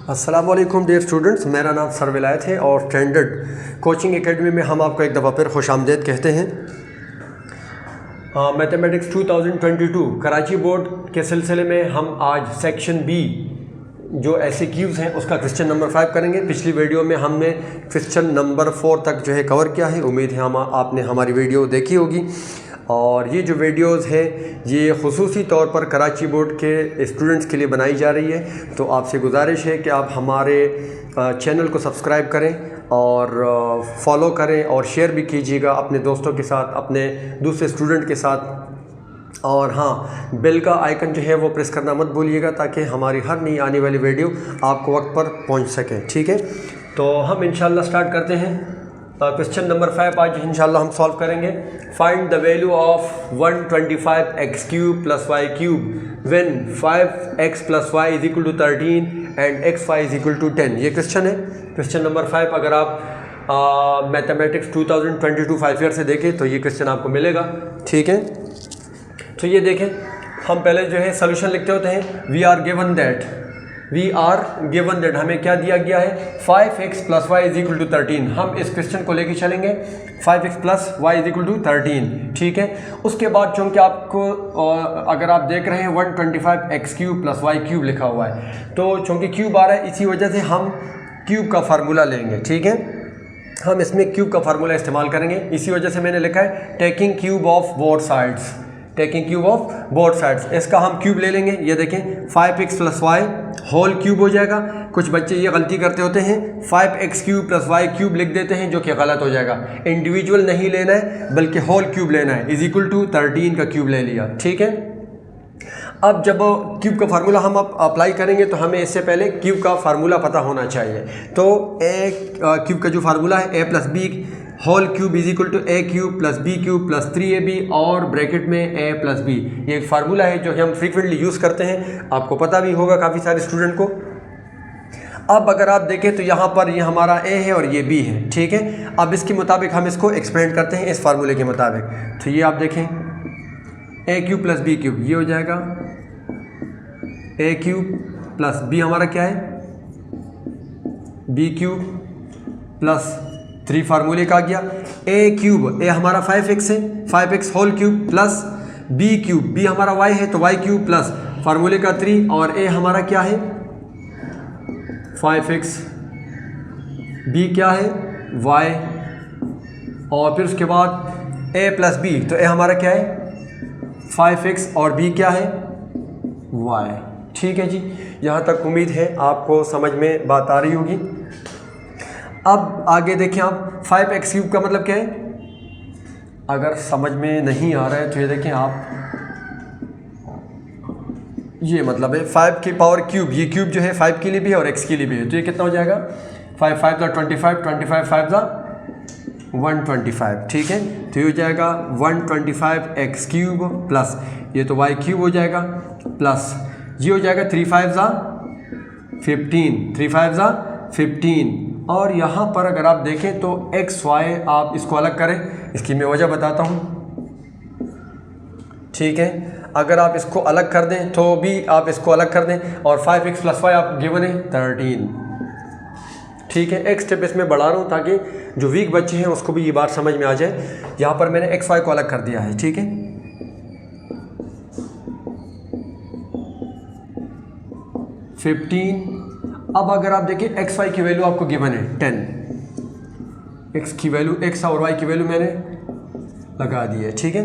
अस्सलामुअलैकुम dear students, मेरा नाम सर विलायत है और स्टैंडर्ड कोचिंग एकेडमी में हम आपको एक दफ़ा फिर खुशामदीद कहते हैं। मैथमेटिक्स 2022 कराची बोर्ड के सिलसिले में हम आज सेक्शन बी जो एमसीक्यूज़ हैं उसका क्वेश्चन नंबर 5 करेंगे। पिछली वीडियो में हमने क्वेश्चन नंबर 4 तक जो है कवर किया है। उम्मीद है आपने हमारी वीडियो देखी होगी। और ये जो वीडियोस है ये ख़ुसूसी तौर पर कराची बोर्ड के स्टूडेंट्स के लिए बनाई जा रही है। तो आपसे गुजारिश है कि आप हमारे चैनल को सब्सक्राइब करें और फॉलो करें और शेयर भी कीजिएगा अपने दोस्तों के साथ, अपने दूसरे स्टूडेंट के साथ। और हाँ, बेल का आइकन जो है वो प्रेस करना मत भूलिएगा ताकि हमारी हर नई आने वाली वीडियो आपको वक्त पर पहुंच सके। ठीक है, तो हम इंशाल्लाह स्टार्ट करते हैं। क्वेश्चन नंबर 5 आज इंशाल्लाह हम सॉल्व करेंगे। Find the value of 125x³ + y³ when 5x + y = 13 and xy = 10। ये क्वेश्चन है, क्वेश्चन नंबर 5। अगर आप मैथमेटिक्स 2022 5 ईयर से देखें तो ये क्वेश्चन आपको मिलेगा। ठीक है, तो ये देखें, हम पहले जो है सोल्यूशन लिखते होते हैं। वी आर गिवन दैट हमें क्या दिया गया है, 5x + y = 13। हम इस क्वेश्चन को लेके चलेंगे 5x + y = 13। ठीक है, उसके बाद चूँकि आपको अगर आप देख रहे हैं 125x³ + y³ लिखा हुआ है, तो चूँकि क्यूब आ रहा है इसी वजह से हम क्यूब का फार्मूला लेंगे। ठीक है, हम इसमें क्यूब का फार्मूला इस्तेमाल करेंगे। इसी वजह से मैंने लिखा है taking cube of both sides, taking cube of both sides. इसका हम क्यूब ले लेंगे। ये देखें 5x + y होल क्यूब हो जाएगा। कुछ बच्चे ये गलती करते होते हैं 5x³ + y³ लिख देते हैं, जो कि गलत हो जाएगा। इंडिविजुअल नहीं लेना है बल्कि होल क्यूब लेना है। = 13 का क्यूब ले लिया। ठीक है, अब जब क्यूब का फार्मूला हम अप्लाई करेंगे तो हमें इससे पहले क्यूब का फार्मूला पता होना चाहिए। तो ए क्यूब का जो फार्मूला है a + b whole cube = a³ + b³ + 3ab और ब्रैकेट में a + b। ये एक फार्मूला है जो हम फ्रीक्वेंटली यूज़ करते हैं, आपको पता भी होगा काफ़ी सारे स्टूडेंट को। अब अगर आप देखें तो यहाँ पर ये हमारा a है और ये b है। ठीक है, अब इसके मुताबिक हम इसको एक्सपेंड करते हैं इस फार्मूले के मुताबिक। तो ये आप देखें a³ + b³, ये हो जाएगा a³ + b हमारा क्या है b³ + 3 फार्मूले का आ गया। a³ a हमारा 5x है, 5x whole cube plus b³ b हमारा y है तो y³ प्लस फार्मूले का 3 और a हमारा क्या है 5x, b क्या है y और फिर उसके बाद a + b, तो a हमारा क्या है 5x और b क्या है y। ठीक है जी, यहाँ तक उम्मीद है आपको समझ में बात आ रही होगी। अब आगे देखें आप 5x³ का मतलब क्या है। अगर समझ में नहीं आ रहा है तो ये देखें आप, ये मतलब है 5 की पावर क्यूब। ये क्यूब जो है 5 के लिए भी है और x के लिए भी है। तो ये कितना हो जाएगा 5 5 25 25 5 125। ठीक है, तो ये हो जाएगा 125x³ प्लस ये तो y³ हो जाएगा प्लस ये हो जाएगा 3 5 15 3 5 15। और यहाँ पर अगर आप देखें तो x y आप इसको अलग करें, इसकी मैं वजह बताता हूँ। ठीक है, अगर आप इसको अलग कर दें तो भी आप इसको अलग कर दें और 5x + y आप गिवन है 13। ठीक है, एक स्टेप इसमें बढ़ा रहा हूँ ताकि जो वीक बच्चे हैं उसको भी ये बात समझ में आ जाए। यहाँ पर मैंने x y को अलग कर दिया है। ठीक है, 15। अब अगर आप देखें x y की वैल्यू आपको गिवन है 10, x की वैल्यू x और y की वैल्यू मैंने लगा दी है। ठीक है,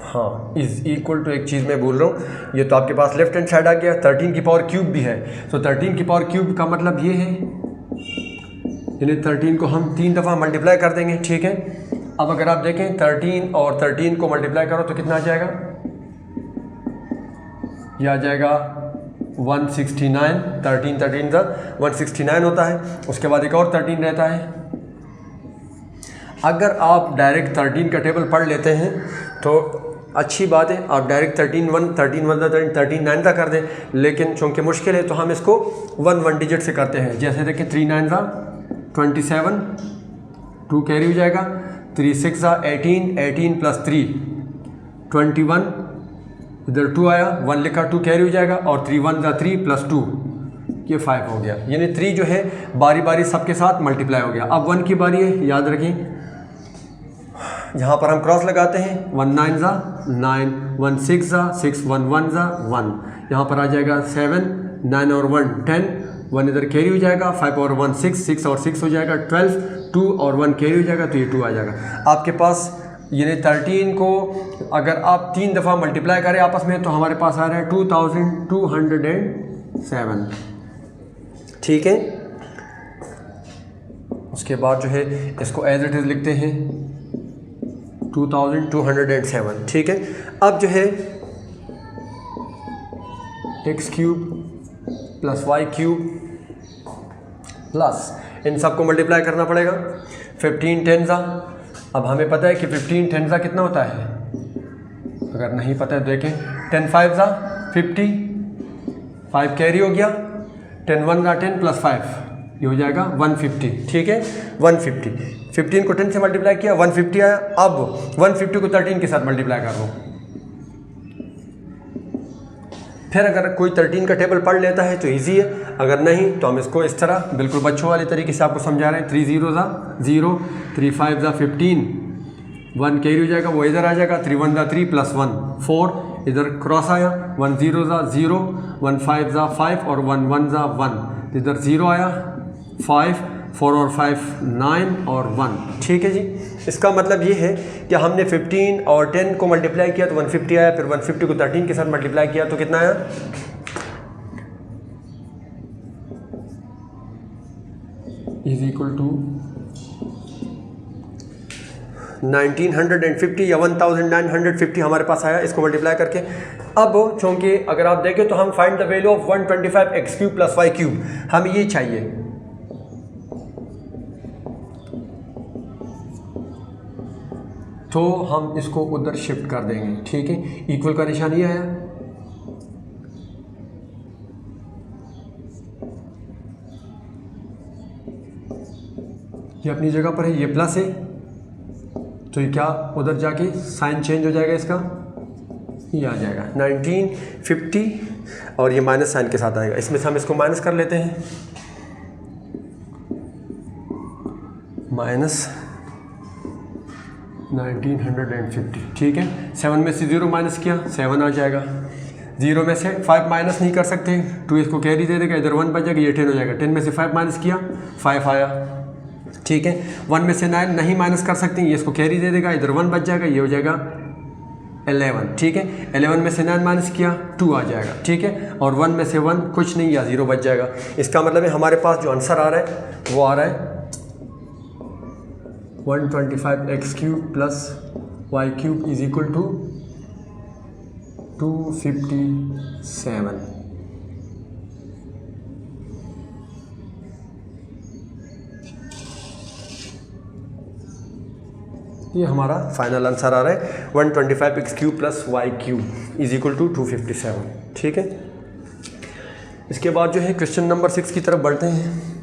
हाँ, = एक चीज़ मैं बोल रहा हूँ, ये तो आपके पास लेफ्ट हैंड साइड आ गया। 13 की पावर क्यूब भी है, तो 13 की पावर क्यूब का मतलब ये है, यानी 13 को हम 3 दफ़ा मल्टीप्लाई कर देंगे। ठीक है, अब अगर आप देखें 13 और 13 को मल्टीप्लाई करो तो कितना आ जाएगा, ये आ जाएगा 169। 13 13 169 होता है। उसके बाद एक और 13 रहता है। अगर आप डायरेक्ट 13 का टेबल पढ़ लेते हैं तो अच्छी बात है, आप डायरेक्ट 13 1 13 9 तक कर दें, लेकिन चूँकि मुश्किल है तो हम इसको 1 डिजिट से करते हैं। जैसे देखें 3 9 27, 2 कैरी हो जाएगा, 3 6 18 18 + 3 21 इधर 2 आया, 1 लिखा, 2 कैरी हो जाएगा और 3 1 ज़ा 3 प्लस 2 ये 5 हो गया। यानी 3 जो है बारी बारी सबके साथ मल्टीप्लाई हो गया। अब 1 की बारी है, याद रखें यहाँ पर हम क्रॉस लगाते हैं, 1 9 ज़ा 9, 1 6 ज़ा 6, 1 1 ज़ा 1, यहाँ पर आ जाएगा 7, 9 और 1 10, 1 इधर कैरी हो जाएगा, 5 और 1 6, 6 और 6 हो जाएगा 12, 2 और 1 कैरी हो जाएगा तो ये 2 आ जाएगा आपके पास। यानी 13 को अगर आप 3 दफ़ा मल्टीप्लाई करें आपस में तो हमारे पास आ रहा है 2207। ठीक है, उसके बाद जो है इसको एज इट इज़ लिखते हैं 2207। ठीक है, अब जो है x cube plus y cube plus इन सबको मल्टीप्लाई करना पड़ेगा। 15 10 ज़ा, अब हमें पता है कि 15 10 ज़ा कितना होता है, अगर नहीं पता है देखें, 10 5 ज़ा 50, 5 कैरी हो गया, 10 1 ज़ा 10 प्लस 5 ये हो जाएगा 150। ठीक है, 150, 15 को 10 से मल्टीप्लाई किया 150 आया। अब 150 को 13 के साथ मल्टीप्लाई कर लो। फिर अगर कोई 13 का टेबल पढ़ लेता है तो इजी है, अगर नहीं तो हम इसको इस तरह बिल्कुल बच्चों वाले तरीके से आपको समझा रहे हैं। 3 0 ज़ा 0, 3 5 ज़ा 15, 1 कैरी हो जाएगा वो इधर आ जाएगा, 3 1 ज़ा 3 प्लस 1 4, इधर क्रॉस आया, 1 0 ज़ा 0, 1 5 ज़ा 5 और 1 1 ज़ा 1, इधर 0 आया, 5 4 और 5 9 और 1। ठीक है जी, इसका मतलब ये है कि हमने 15 और 10 को मल्टीप्लाई किया तो 150 आया, फिर 150 को 13 के साथ मल्टीप्लाई किया तो कितना आया, इज इक्वल टू 1950 या 1950 हमारे पास आया इसको मल्टीप्लाई करके। अब चूँकि अगर आप देखें तो हम find the value of 125 x cube plus y cube, हमें ये चाहिए। तो हम इसको उधर शिफ्ट कर देंगे। ठीक है, इक्वल का निशान ये आया, ये अपनी जगह पर है, ये प्लस है तो ये क्या उधर जाके साइन चेंज हो जाएगा, इसका ये आ जाएगा 1950 और ये माइनस साइन के साथ आएगा। इसमें से हम इसको माइनस कर लेते हैं, माइनस 1950। ठीक है, 7 में से 0 माइनस किया 7 आ जाएगा, 0 में से 5 माइनस नहीं कर सकते, 2 इसको कैरी दे देगा, इधर 1 बच जाएगा, ये 10 हो जाएगा, 10 में से 5 माइनस किया 5 आया। ठीक है, 1 में से 9 नहीं माइनस कर सकते, ये इसको कैरी दे देगा, इधर 1 बच जाएगा, ये हो जाएगा 11। ठीक है, 11 में से 9 माइनस किया 2 आ जाएगा। ठीक है, और 1 में से 1 कुछ नहीं या 0 बच जाएगा। इसका मतलब है हमारे पास जो आंसर आ रहा है वो आ रहा है 125 x cube plus y cube is equal to 257। ये हमारा फाइनल आंसर आ रहा है 125 x cube plus y cube is equal to 257। ठीक है, इसके बाद जो है क्वेश्चन नंबर 6 की तरफ बढ़ते हैं।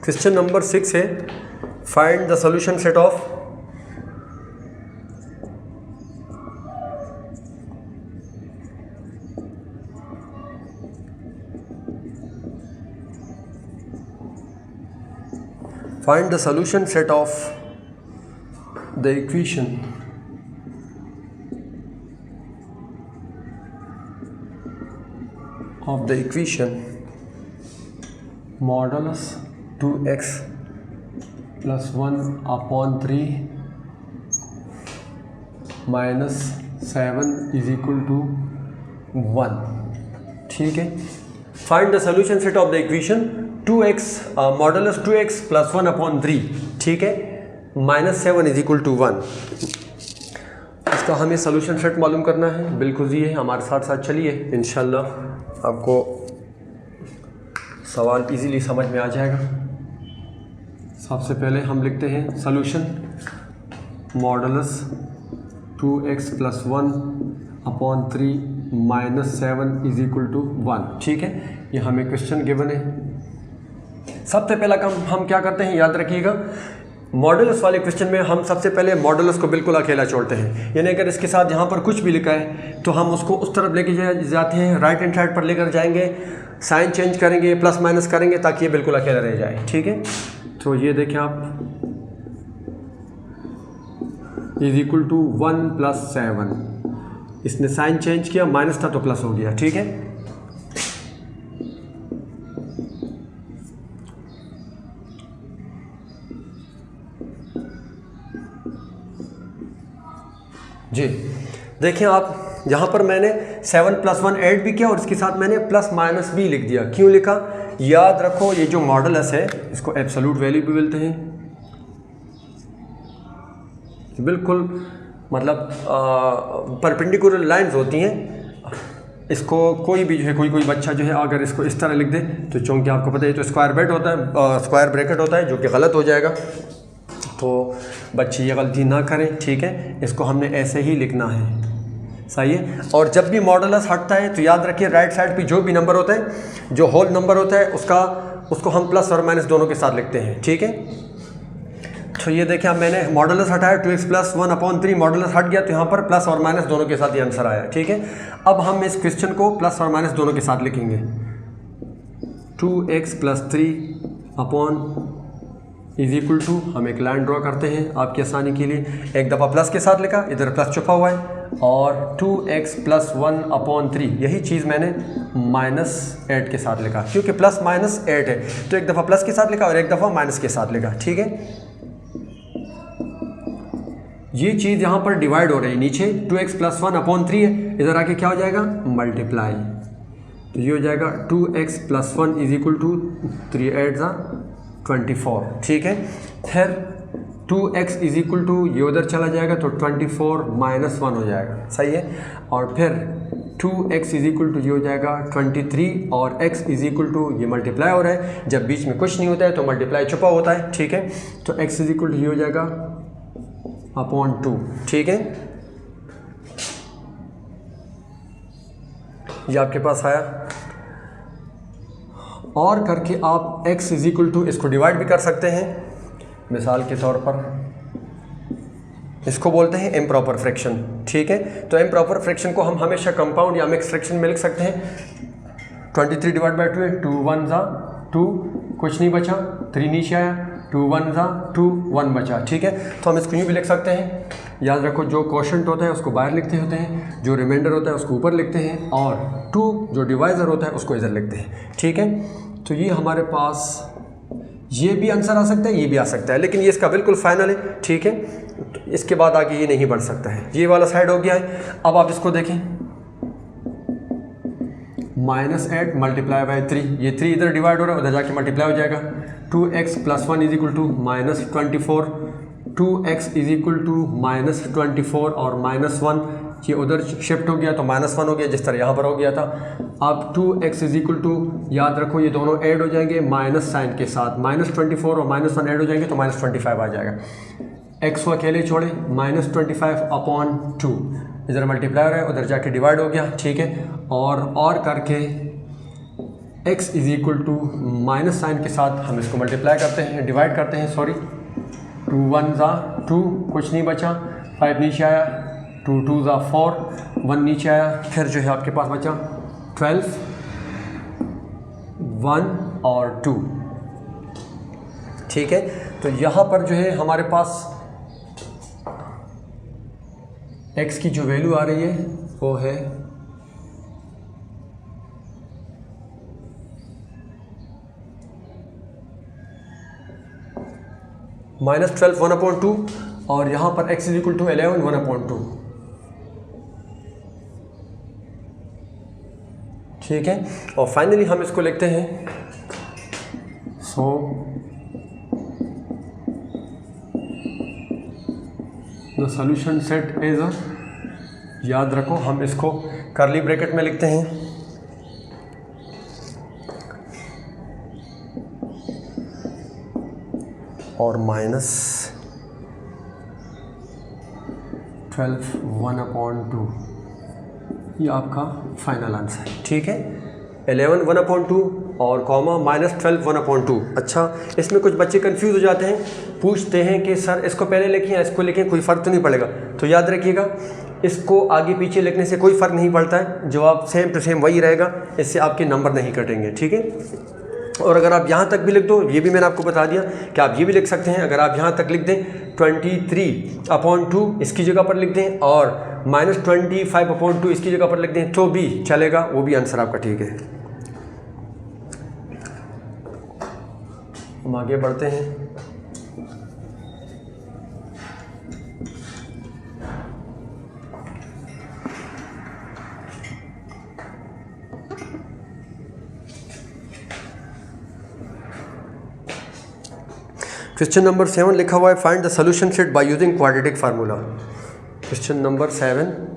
क्वेश्चन नंबर 6 है, find the solution set of the equation modulus 2x plus 1/3 minus 7 is equal to 1। ठीक है, find the solution set of the equation 2x modulus 2x plus 1/3। ठीक है, माइनस 7 इज इक्वल टू 1। इसका हमें solution set मालूम करना है, बिल्कुल ये है, हमारे साथ साथ चलिए, इंशाल्लाह आपको सवाल इजीली समझ में आ जाएगा। सबसे पहले हम लिखते हैं सॉल्यूशन मॉडुलस 2x + 1/3 - 7 = 1। ठीक है, ये हमें क्वेश्चन गिवन है। सबसे पहला काम हम क्या करते हैं, याद रखिएगा, मॉडुलस वाले क्वेश्चन में हम सबसे पहले मॉडुलस को बिल्कुल अकेला छोड़ते हैं। यानी अगर इसके साथ यहाँ पर कुछ भी लिखा है तो हम उसको उस तरफ लेके जाते हैं, राइट हैंड साइड पर लेकर जाएंगे, साइन चेंज करेंगे, प्लस माइनस करेंगे ताकि ये बिल्कुल अकेला रह जाए। ठीक है, तो ये देखें आप, = 1 + 7, इसने साइन चेंज किया, माइनस था तो प्लस हो गया। ठीक है, जी देखें आप, यहाँ पर मैंने 7 + 1 ऐड भी किया और इसके साथ मैंने प्लस माइनस भी लिख दिया। क्यों लिखा, याद रखो, ये जो मॉडुलस है इसको एब्सोल्यूट वैल्यू भी बोलते हैं। बिल्कुल मतलब परपेंडिकुलर लाइंस होती हैं। इसको कोई भी जो है, कोई बच्चा जो है अगर इसको इस तरह लिख दे तो चूँकि आपको पता है तो स्क्वायर ब्रैकेट होता है, स्क्वायर ब्रैकेट होता है, जो कि गलत हो जाएगा। तो बच्चे ये गलती ना करें। ठीक है, इसको हमने ऐसे ही लिखना है, सही है। और जब भी मॉडुलस हटता है तो याद रखिए, राइट साइड पे जो भी नंबर होता है, जो होल नंबर होता है, उसको हम प्लस और माइनस दोनों के साथ लिखते हैं। ठीक है, तो ये देखिए, अब मैंने मॉडुलस हटाया, 2x + 1/3 मॉडुलस हट गया, तो यहाँ पर प्लस और माइनस दोनों के साथ ये आंसर आया। ठीक है, अब हम इस क्वेश्चन को प्लस और माइनस दोनों के साथ लिखेंगे। 2x + 3 = हम एक लाइन ड्रॉ करते हैं आपकी आसानी के लिए। एक दफ़ा प्लस के साथ लिखा, इधर प्लस छुपा हुआ है, और 2x + 1/3 यही चीज़ मैंने -8 के साथ लिखा, क्योंकि प्लस माइनस 8 है, तो एक दफ़ा प्लस के साथ लिखा और एक दफ़ा माइनस के साथ लिखा। ठीक है, ये चीज़ यहाँ पर डिवाइड हो रही है, नीचे 2x + 1/3 है, इधर आके क्या हो जाएगा, मल्टीप्लाई। तो ये हो जाएगा 2x + 1 = 3 × 24। ठीक है, फिर 2x = ये उधर चला जाएगा तो 24 - 1 हो जाएगा, सही है। और फिर 2x = ये हो जाएगा 23, और x = ये मल्टीप्लाई हो रहा है, जब बीच में कुछ नहीं होता है तो मल्टीप्लाई छुपा होता है। ठीक है, तो x = ये हो जाएगा /2। ठीक है, ये आपके पास आया। और करके आप x = इसको डिवाइड भी कर सकते हैं। मिसाल के तौर पर इसको बोलते हैं इम्प्रॉपर फ्रैक्शन। ठीक है, तो इम्प्रॉपर फ्रैक्शन को हम हमेशा कंपाउंड या मिक्स फ्रैक्शन में लिख सकते हैं। 23 / 2 है, 2 1 = 2, कुछ नहीं बचा, 3 नीचे आया, 2 1 = 2, 1 बचा। ठीक है, तो हम इसको यूँ भी लिख सकते हैं। याद रखो, जो क्वोशंट होता है उसको बाहर लिखते होते हैं, जो रिमाइंडर होता है उसको ऊपर लिखते हैं, और 2 जो डिवाइज़र होता है उसको इधर लिखते हैं। ठीक है, तो ये हमारे पास ये भी आंसर आ सकता है, ये भी आ सकता है, लेकिन ये इसका बिल्कुल फाइनल है। ठीक है, तो इसके बाद आगे ये नहीं बढ़ सकता है। ये वाला साइड हो गया है। अब आप इसको देखें, -8 × 3, ये 3 इधर डिवाइड हो रहा है, उधर जाके मल्टीप्लाई हो जाएगा। 2x + 1 = -24, 2x = -24 और -1, ये उधर शिफ्ट हो गया तो -1 हो गया, जिस तरह यहाँ पर हो गया था। अब 2x = याद रखो, ये दोनों ऐड हो जाएंगे माइनस साइन के साथ, -24 और -1 ऐड हो जाएंगे तो -25 आ जाएगा। x को अकेले छोड़े, -25/2, इधर मल्टीप्लाई हो रहा है, उधर जाके डिवाइड हो गया। ठीक है, और करके x = माइनस साइन के साथ हम इसको मल्टीप्लाई करते हैं, डिवाइड करते हैं, सॉरी। 2 1 = 2, कुछ नहीं बचा, 5 नीचे आया, 2 2 = 4, 1 नीचे आया, फिर जो है आपके पास बचा 12, 1 और 2। ठीक है, तो यहाँ पर जो है हमारे पास x की जो वैल्यू आ रही है वो है -12 1/2, और यहाँ पर x = 11 1/2। ठीक है, और फाइनली हम इसको लिखते हैं, so the solution set is, याद रखो हम इसको कर्ली ब्रैकेट में लिखते हैं, और माइनस 12 1/2, ये आपका फाइनल आंसर है। ठीक है, 11 1/2 और कॉमा -12 1/2। अच्छा, इसमें कुछ बच्चे कंफ्यूज हो जाते हैं, पूछते हैं कि सर इसको पहले लिखें या इसको लिखें, कोई फ़र्क तो नहीं पड़ेगा। तो याद रखिएगा, इसको आगे पीछे लिखने से कोई फ़र्क नहीं पड़ता है, जवाब सेम टू सेम वही रहेगा, इससे आपके नंबर नहीं कटेंगे। ठीक है, और अगर आप यहाँ तक भी लिख दो, ये भी मैंने आपको बता दिया कि आप ये भी लिख सकते हैं। अगर आप यहाँ तक लिख दें 23/2 इसकी जगह पर लिख दें और -25/2 इसकी जगह पर लिख दें तो भी चलेगा, वो भी आंसर आपका ठीक है। हम आगे बढ़ते हैं। क्वेश्चन नंबर 7 लिखा हुआ है, find the solution set by using quadratic formula. Question number 7,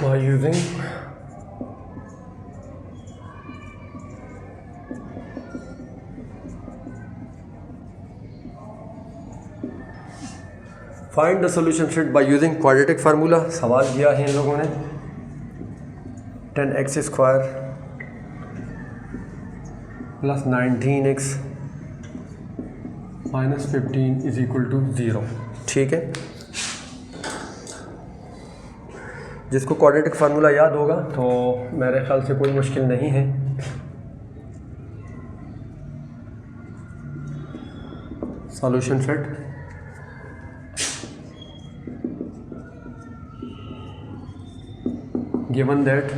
by using find the solution set by using quadratic formula. सवाल दिया है इन लोगों ने 10x² + 19x - 15 = 0। ठीक है, जिसको क्वाड्रेटिक फार्मूला याद होगा तो मेरे ख्याल से कोई मुश्किल नहीं है। सॉल्यूशन सेट given that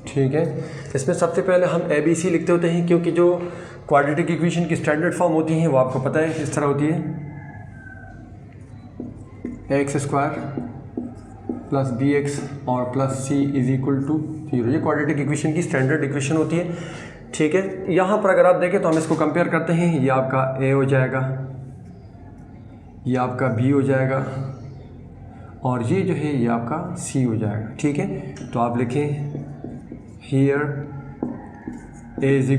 ठीक है, इसमें सबसे पहले हम ABC लिखते होते हैं, क्योंकि जो क्वाड्रेटिक इक्वेशन की स्टैंडर्ड फॉर्म होती हैं वो आपको पता है इस तरह होती है, ax² + bx और +c = 0। ये क्वाड्रेटिक इक्वेशन की स्टैंडर्ड इक्वेशन होती है। ठीक है, यहाँ पर अगर आप देखें तो हम इसको कंपेयर करते हैं, ये आपका A हो जाएगा, ये आपका B हो जाएगा और ये जो है ये आपका C हो जाएगा। ठीक है, तो आप लिखें हियर A =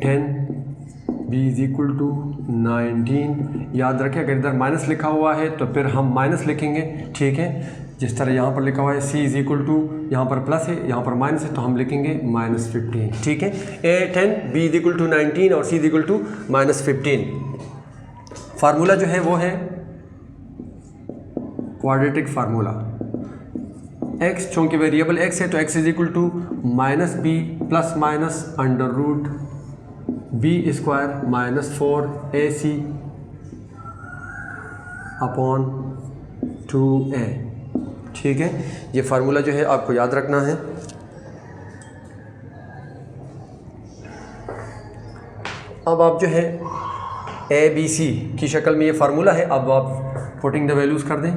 10, B = 19। याद रखें, अगर इधर माइनस लिखा हुआ है तो फिर हम माइनस लिखेंगे। ठीक है, जिस तरह यहाँ पर लिखा हुआ है C = यहाँ पर प्लस है, यहाँ पर माइनस है, तो हम लिखेंगे -15। ठीक है, A 10, B = 19 और C = -15। फार्मूला जो है वो है क्वाड्रेटिक फार्मूला। x चूँकि वेरिएबल x है तो x = -b ± √b² - 4ac/2a। ठीक है, ये फार्मूला जो है आपको याद रखना है। अब आप जो है ABC की शक्ल में ये फार्मूला है, अब आप पुटिंग द वैल्यूज़ कर दें।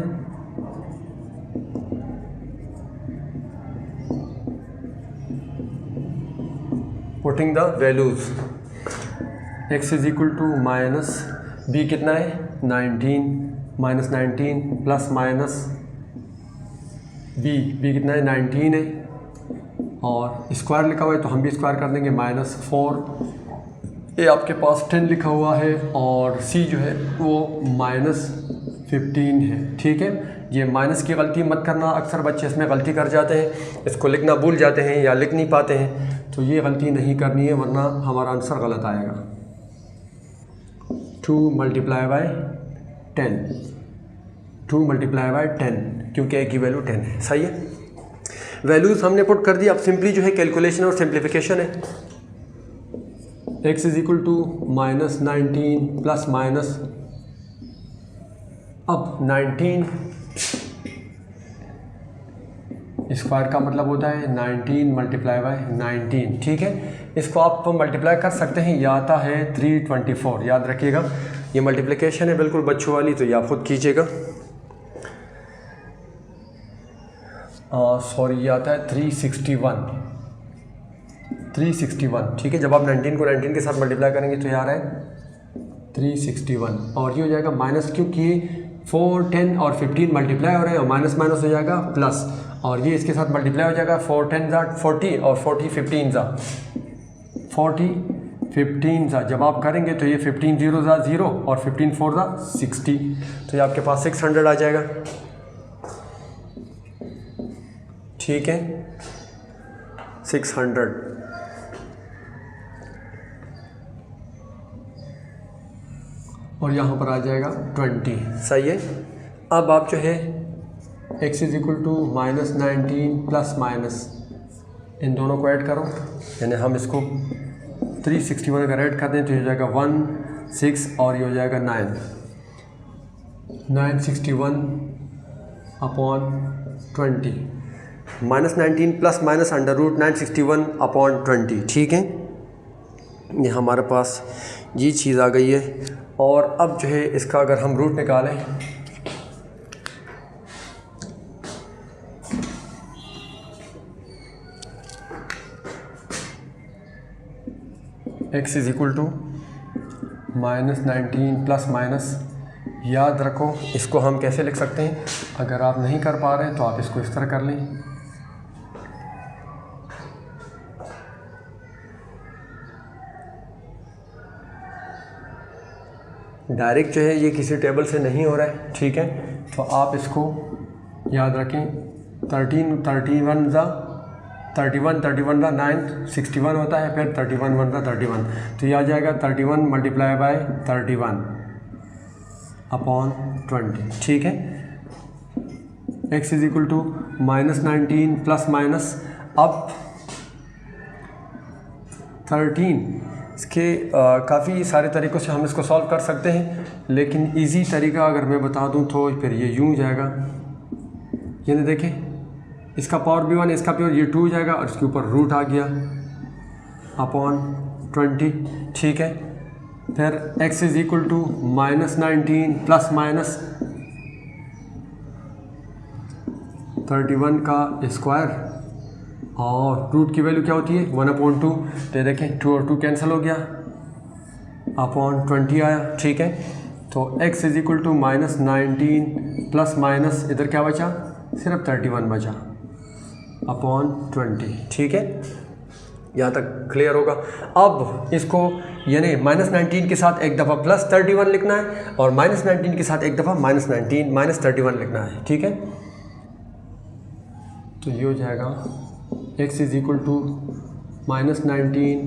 Putting the values, x = b कितना है 19 -19 ± b कितना है 19 है और स्क्वायर लिखा हुआ है तो हम भी स्क्वायर कर देंगे -4। ये आपके पास 10 लिखा हुआ है और C जो है वो -15 है। ठीक है, ये माइनस की गलती मत करना, अक्सर बच्चे इसमें गलती कर जाते हैं, इसको लिखना भूल जाते हैं या लिख नहीं पाते हैं, तो ये गलती नहीं करनी है वरना हमारा आंसर गलत आएगा। 2 × 10, 2 × 10 क्योंकि a की वैल्यू 10 है। सही है, वैल्यूज़ हमने पुट कर दी। अब सिंपली जो है कैलकुलेशन और सिंप्लीफिकेशन है। x = -19 ± अब 19 स्क्वायर का मतलब होता है 19 × 19। ठीक है, इसको आप मल्टीप्लाई कर सकते हैं, यह आता है 324। याद रखिएगा ये मल्टीप्लिकेशन है बिल्कुल बच्चों वाली, तो ये आप खुद कीजिएगा। सॉरी ये आता है 361, ठीक है। जब आप 19 को 19 के साथ मल्टीप्लाई करेंगे तो ये आ रहा है 361, और ये हो जाएगा माइनस, क्योंकि 4, 10 और 15 मल्टीप्लाई हो रहे हैं और माइनस माइनस हो जाएगा प्लस, और ये इसके साथ मल्टीप्लाई हो जाएगा 4 10 ज़ा 40 और 40 15 ज़ा 40 15 ज़ा जब आप करेंगे तो ये 15 0 ज़ा 0 और 15 4 ज़ा 60, तो ये आपके पास 600 आ जाएगा, ठीक है 600। और यहाँ पर आ जाएगा 20, सही है। अब आप जो है x is equal to -19 plus minus इन दोनों को ऐड करो, यानी हम इसको 361 अगर ऐड कर दें तो ये हो जाएगा 1 6 और ये हो जाएगा 961 upon 20, -19 plus minus under root 961 upon 20, ठीक है। ये हमारे पास ये चीज़ आ गई है। और अब जो है इसका अगर हम रूट निकालें, x is equal to -19 plus minus, याद रखो इसको हम कैसे लिख सकते हैं, अगर आप नहीं कर पा रहे हैं तो आप इसको इस तरह कर लें, डायरेक्ट जो है ये किसी टेबल से नहीं हो रहा है, ठीक है। तो आप इसको याद रखें 31 ज़ा 9 61 होता है, फिर 31 1 ज़ा 31, तो ये आ जाएगा 31 मल्टीप्लाई बाय 31 अपॉन 20, ठीक है। x is equal to -19 plus minus, अब 13 इसके काफ़ी सारे तरीक़ों से हम इसको सॉल्व कर सकते हैं, लेकिन इजी तरीका अगर मैं बता दूं तो फिर ये यूँ जाएगा, यानी देखें इसका पावर भी 1 इसका पावर ये 2 हो जाएगा और इसके ऊपर रूट आ गया अपॉन 20, ठीक है। फिर x is equal to -19 plus minus 31 का स्क्वायर, और रूट की वैल्यू क्या होती है 1/2, तो देखें 2 और 2 कैंसिल हो गया अपॉन 20 आया, ठीक है। तो x is equal to -19 plus minus इधर क्या बचा, सिर्फ 31 बचा अपॉन 20, ठीक है। यहाँ तक क्लियर होगा। अब इसको यानी -19 के साथ एक दफ़ा प्लस 31 लिखना है और -19 के साथ एक दफ़ा -19 -31 लिखना है, ठीक है। तो ये हो जाएगा x is equal to -19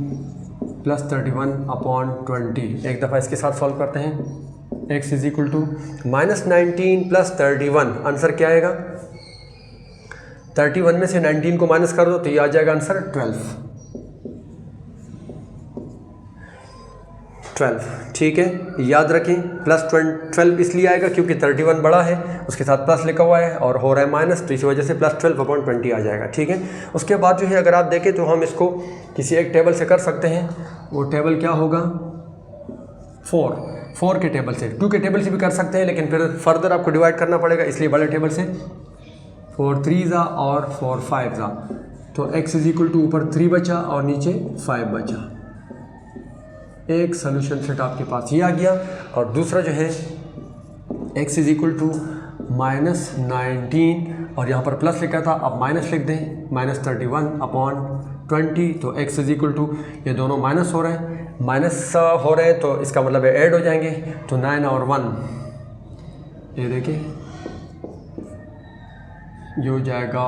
plus 31 upon 20, एक दफ़ा इसके साथ सॉल्व करते हैं। x is equal to -19 plus 31, answer क्या आएगा, 31 में से 19 को माइनस कर दो तो ये आ जाएगा आंसर 12, ठीक है। याद रखें प्लस 12 इसलिए आएगा क्योंकि 31 बड़ा है, उसके साथ प्लस लिखा हुआ है और हो रहा है माइनस, तो इसी वजह से प्लस 12/20 आ जाएगा, ठीक है। उसके बाद जो है अगर आप देखें तो हम इसको किसी एक टेबल से कर सकते हैं, वो टेबल क्या होगा 4 के टेबल से, 2 के टेबल से भी कर सकते हैं, लेकिन फिर फर्दर आपको डिवाइड करना पड़ेगा, इसलिए बड़े टेबल से 4 3 ज़ा और 4 5 ज़ा, तो x इज इक्वल टू ऊपर 3 बचा और नीचे 5 बचा, एक सोल्यूशन सेट आपके पास ये आ गया। और दूसरा जो है x इज इक्वल टू -19 और यहाँ पर प्लस लिखा था, अब माइनस लिख दें -31 अपॉन 20, तो x इज इक्वल टू ये दोनों माइनस हो रहे हैं, तो इसका मतलब है ऐड हो जाएंगे, तो 9 और 1 ये देखिए ये हो जाएगा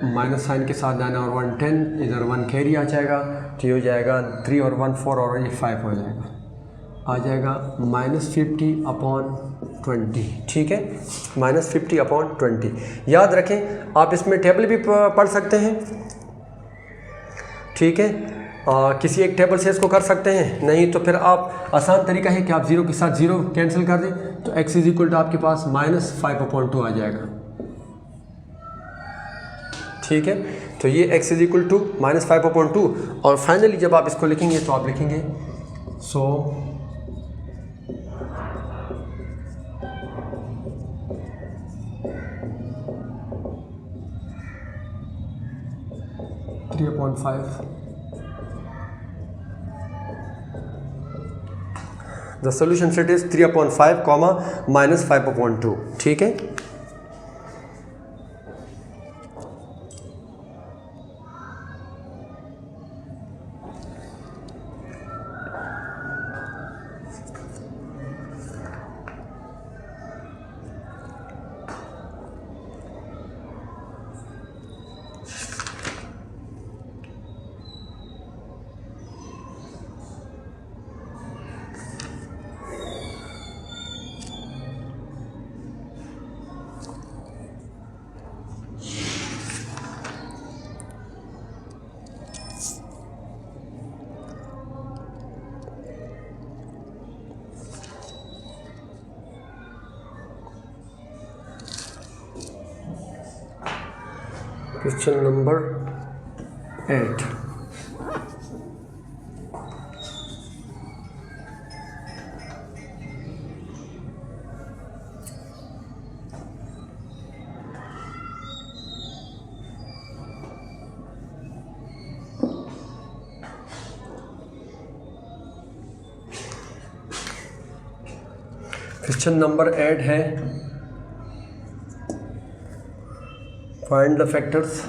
माइनस साइन के साथ 9 और 1 10, इधर 1 कैरी आ जाएगा, तो ये हो जाएगा 3 और 1 4 और ये 5 हो जाएगा, आ जाएगा -50 अपॉन 20, ठीक है, -50 अपॉन 20। याद रखें आप इसमें टेबल भी पढ़ सकते हैं, ठीक है, किसी एक टेबल से इसको कर सकते हैं, नहीं तो फिर आप आसान तरीका है कि आप 0 के साथ 0 कैंसिल कर दें, तो x इज इक्वल टू आपके पास -5/2 आ जाएगा, ठीक है। तो ये x इज इक्वल टू -5/2, और फाइनली जब आप इसको लिखेंगे तो आप लिखेंगे, सो 3/5 the solution set is 3/5 comma -5/2 ठीक है। क्वेश्चन नंबर 8 क्वेश्चन नंबर 8 है find the factors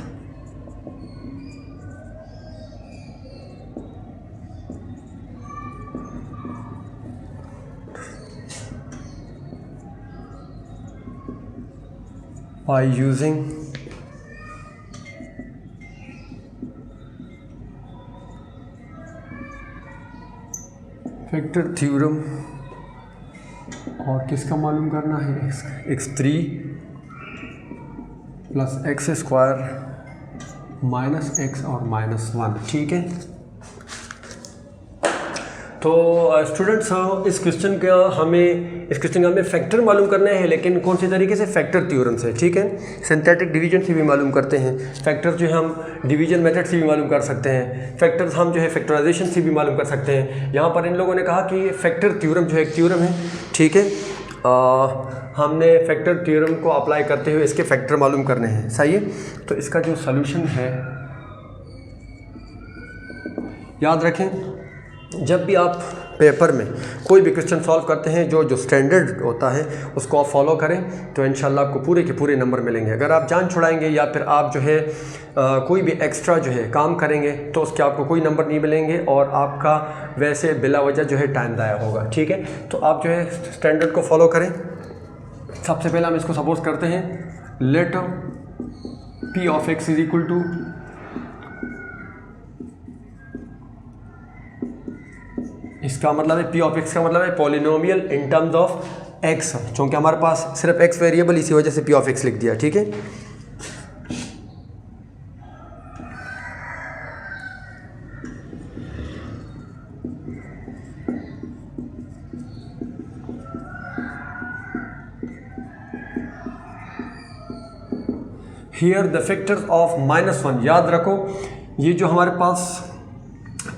by using factor theorem. और किसका मालूम करना है? x3 plus x² minus x और -1 ठीक है। तो स्टूडेंट्स इस क्वेश्चन का हमें फैक्टर मालूम करना है, लेकिन कौन से तरीके से? फैक्टर थ्योरम से ठीक है। सिंथेटिक डिवीजन से भी मालूम करते हैं फैक्टर, जो है हम डिवीजन मेथड से भी मालूम कर सकते हैं फैक्टर्स, हम जो है फैक्टराइजेशन से भी मालूम कर सकते हैं। यहाँ पर इन लोगों ने कहा कि फैक्टर थ्योरम जो है एक थ्योरम है ठीक है। हमने फैक्टर थ्योरम को अप्लाई करते हुए इसके फैक्टर मालूम करने हैं, सही है। तो इसका जो सॉल्यूशन है, याद रखें जब भी आप पेपर में कोई भी क्वेश्चन सॉल्व करते हैं, जो स्टैंडर्ड होता है उसको आप फॉलो करें तो इंशाल्लाह आपको पूरे के पूरे नंबर मिलेंगे। अगर आप जान छुड़ाएंगे या फिर आप जो है कोई भी एक्स्ट्रा जो है काम करेंगे तो उसके आपको कोई नंबर नहीं मिलेंगे और आपका वैसे बिला वजह जो है टाइम ज़ाया होगा ठीक है। तो आप जो है स्टैंडर्ड को फॉलो करें। सबसे पहले हम इसको सपोज करते हैं, let P of x is equal to इसका मतलब है P ऑफ x का मतलब है polynomial in terms of x, क्योंकि हमारे पास सिर्फ x वेरिएबल, इसी वजह से P ऑफ x लिख दिया ठीक है। हियर द फैक्टर्स ऑफ -1, याद रखो ये जो हमारे पास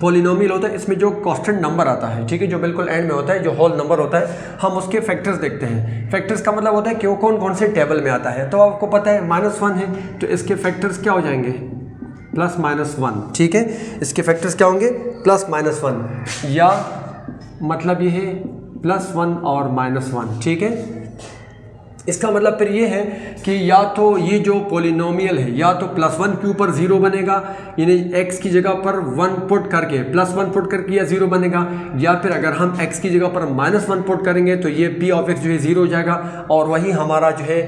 पॉलिनोमियल होता है इसमें जो कांस्टेंट नंबर आता है ठीक है, जो बिल्कुल एंड में होता है, जो होल नंबर होता है, हम उसके फैक्टर्स देखते हैं। फैक्टर्स का मतलब होता है कि वो कौन कौन से टेबल में आता है। तो आपको पता है -1 है तो इसके फैक्टर्स क्या हो जाएंगे? +-1 ठीक है। इसके फैक्टर्स क्या होंगे? +-1, या मतलब ये है +1 और -1 ठीक है। इसका मतलब फिर ये है कि या तो ये जो पॉलिनोमियल है या तो +1 के ऊपर 0 बनेगा, यानी x की जगह पर 1 पुट करके +1 पुट करके या 0 बनेगा, या फिर अगर हम x की जगह पर -1 पुट करेंगे तो ये P ऑफ x जो है 0 हो जाएगा और वही हमारा जो है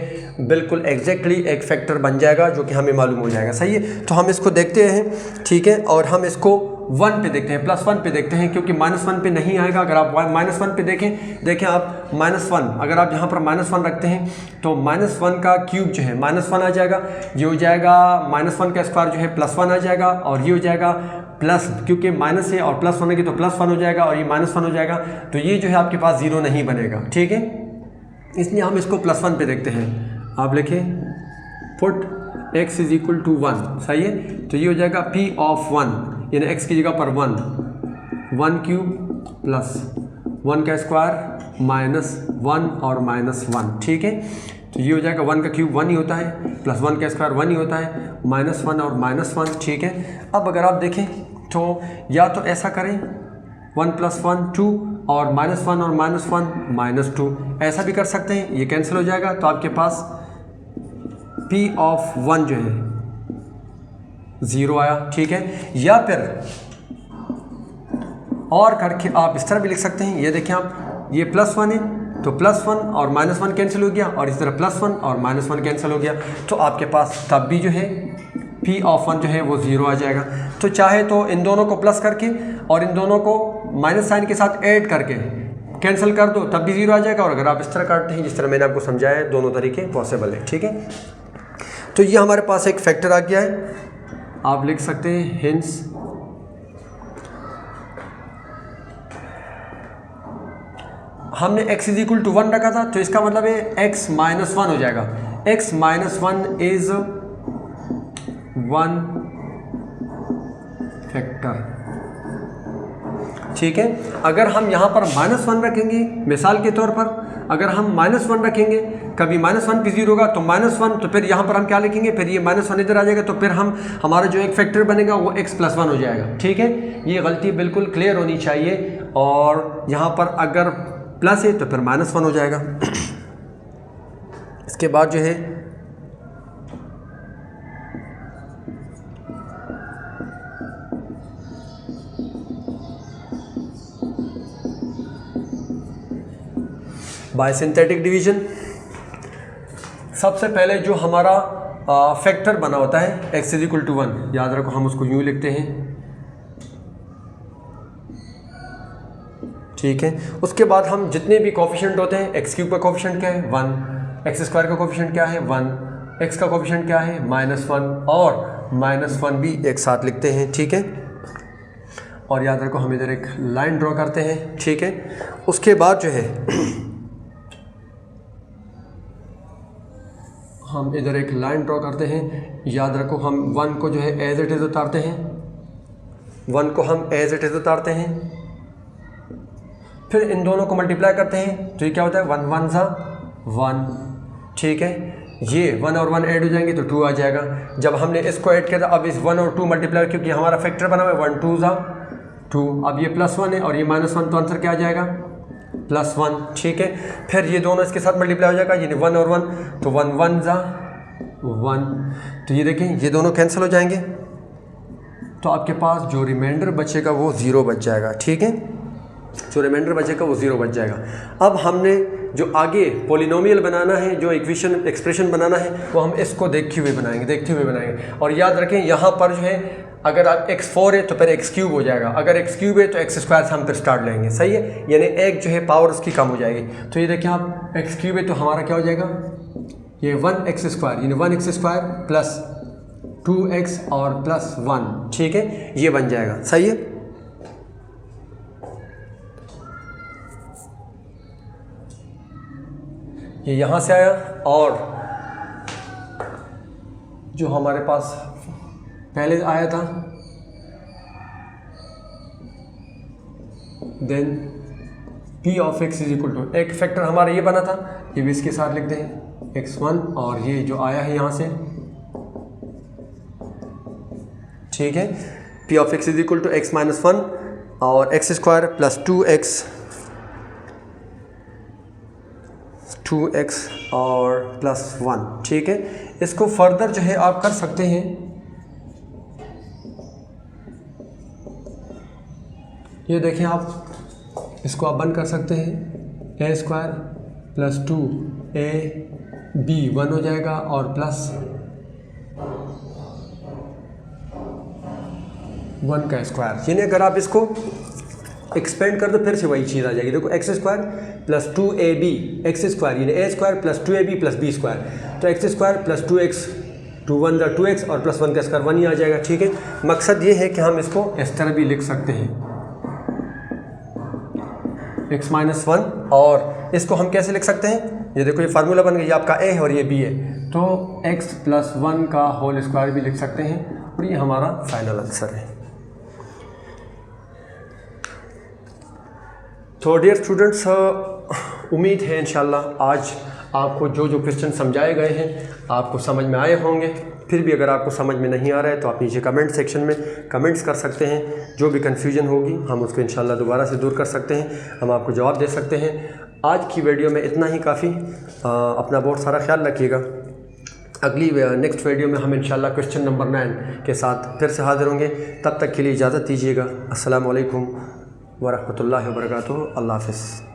बिल्कुल एग्जैक्टली एक फैक्टर बन जाएगा जो कि हमें मालूम हो जाएगा, सही है। तो हम इसको देखते हैं ठीक है, और हम इसको 1 पे देखते हैं, +1 पे देखते हैं, क्योंकि -1 पे नहीं आएगा। अगर आप -1 पे देखें आप -1, अगर आप यहाँ पर -1 रखते हैं तो -1 का क्यूब जो है -1 आ जाएगा, ये हो जाएगा -1 का स्क्वायर जो है +1 आ जाएगा, और ये हो जाएगा प्लस, क्योंकि माइनस है और प्लस होने की तो +1 हो जाएगा और ये -1 हो जाएगा, तो ये जो है आपके पास 0 नहीं बनेगा ठीक है। इसलिए हम इसको +1 पे देखते हैं। आप लिखें put x is equal to 1, सही है। तो ये हो जाएगा P ऑफ 1, यानी x की जगह पर 1 क्यूब +1 का स्क्वायर -1 और -1 ठीक है। तो तो ये हो जाएगा 1 का क्यूब 1 ही होता है, प्लस 1 का स्क्वायर 1 ही होता है, -1 और -1, ठीक है। अब अगर आप देखें तो या तो ऐसा करें 1 + 1 2 और -1 और -1 -2, ऐसा भी कर सकते हैं, ये कैंसिल हो जाएगा तो आपके पास P ऑफ 1 जो है 0 आया, ठीक है। या फिर और करके आप इस तरह भी लिख सकते हैं, ये देखें आप, ये +1 है तो +1 और -1 कैंसिल हो गया, और इस तरह +1 और -1 कैंसिल हो गया, तो आपके पास तब भी जो है P ऑफ 1 जो है वो 0 आ जाएगा। तो चाहे तो इन दोनों को प्लस करके और इन दोनों को माइनस साइन के साथ ऐड करके कैंसिल कर दो, तब भी 0 आ जाएगा। और अगर आप इस तरह काटते हैं जिस तरह मैंने आपको समझाया है, दोनों तरीके पॉसिबल है, ठीक है। तो ये हमारे पास एक फैक्टर आ गया है, आप लिख सकते हैं हिंस हमने x = 1 रखा था, तो इसका मतलब है x - 1 हो जाएगा। x - 1 इज 1 फैक्टर, ठीक है। अगर हम यहाँ पर -1 रखेंगे, मिसाल के तौर पर अगर हम -1 रखेंगे, कभी -1 भी 0 होगा तो -1, तो फिर यहाँ पर हम क्या लिखेंगे, फिर ये -1 इधर आ जाएगा, तो फिर हमारा जो एक फैक्टर बनेगा वो x + 1 हो जाएगा, ठीक है। ये गलती बिल्कुल क्लियर होनी चाहिए। और यहाँ पर अगर प्लस है तो फिर -1 हो जाएगा। इसके बाद जो है बायसिंथेटिक डिवीजन, सबसे पहले जो हमारा फैक्टर बना होता है x = 1, याद रखो हम उसको यूँ लिखते हैं, ठीक है। उसके बाद हम जितने भी कोफिशिएंट होते हैं, x³ का कोफिशिएंट क्या है 1, x² का कोफिशिएंट क्या है 1, x का कोफिशिएंट क्या है -1 और -1 भी एक साथ लिखते हैं, ठीक है। और याद रखो हम इधर एक लाइन ड्रॉ करते हैं, ठीक है। उसके बाद जो है हम इधर एक लाइन ड्रॉ करते हैं, याद रखो हम 1 को जो है एज इट इज़ उतारते हैं, 1 को हम एज इट इज़ उतारते हैं, फिर इन दोनों को मल्टीप्लाई करते हैं, तो ये क्या होता है 1 1 ज़ा 1, ठीक है। ये 1 और 1 ऐड हो जाएंगे तो 2 आ जाएगा। जब हमने इसको ऐड किया था, अब इस 1 और 2 मल्टीप्लाई, क्योंकि हमारा फैक्टर बना हुआ है 1 2 ज़ा 2, अब ये +1 है और ये -1, तो आंसर क्या आ जाएगा +1, ठीक है। फिर ये दोनों इसके साथ मल्टीप्लाई हो जाएगा, यानी 1 और 1, तो 1 1 ज़ा 1, तो ये देखें ये दोनों कैंसिल हो जाएंगे, तो आपके पास जो रिमाइंडर बचेगा वो 0 बच जाएगा, ठीक है। जो रिमाइंडर बचेगा वो 0 बच जाएगा। अब हमने जो आगे पॉलिनोमियल बनाना है, जो इक्वेशन एक्सप्रेशन बनाना है, वो हम इसको देखते हुए बनाएंगे। और याद रखें यहाँ पर जो है अगर आप x4 है तो फिर x³ हो जाएगा, अगर x³ है तो x² से हम फिर स्टार्ट लेंगे, सही है। यानी एक जो है पावर उसकी कम हो जाएगी। तो ये देखिए आप x³ है तो हमारा क्या हो जाएगा, ये 1x² यानी 1x² प्लस 2x और प्लस 1, ठीक है, ये बन जाएगा, सही है। ये यहाँ से आया, और जो हमारे पास पहले आया था, देन P ऑफ x = एक फैक्टर हमारा ये बना था, ये भी इसके साथ लिखते हैं x1, और ये जो आया है यहाँ से, ठीक है। P ऑफ x = x - 1 और x² प्लस 2x और प्लस 1, ठीक है। इसको फर्दर जो है आप कर सकते हैं, ये देखें आप इसको आप बंद कर सकते हैं, a² प्लस 2ab 1 हो जाएगा और प्लस 1 का स्क्वायर, यानी अगर आप इसको एक्सपेंड कर दो फिर से वही चीज़ आ जाएगी। देखो x² प्लस 2ab x² यानी a² plus 2ab plus b², तो x² प्लस 2x 2 1 ज़ा 2x और प्लस 1 का स्क्वायर 1 ही आ जाएगा, ठीक है। मकसद ये है कि हम इसको इस तरह भी लिख सकते हैं x - 1, और इसको हम कैसे लिख सकते हैं, ये देखो ये फार्मूला बन गया, ये आपका a है और ये b है, तो x + 1 का होल स्क्वायर भी लिख सकते हैं, और ये हमारा फाइनल आंसर है। तो डियर स्टूडेंट्स, उम्मीद है इंशाल्लाह आज आपको जो जो क्वेश्चन समझाए गए हैं आपको समझ में आए होंगे। फिर भी अगर आपको समझ में नहीं आ रहा है तो आप नीचे कमेंट सेक्शन में कमेंट्स कर सकते हैं। जो भी कन्फ्यूजन होगी हम उसको इंशाल्लाह दोबारा से दूर कर सकते हैं, हम आपको जवाब दे सकते हैं। आज की वीडियो में इतना ही काफ़ी। अपना बहुत सारा ख्याल रखिएगा। अगली नेक्स्ट वीडियो में हम इंशाल्लाह क्वेश्चन नंबर 9 के साथ फिर से हाज़िर होंगे। तब तक के लिए इजाज़त दीजिएगा। अस्सलामु अलैकुम वरहमतुल्लाहि वबरकातुहू। अल्लाह हाफ़िज़।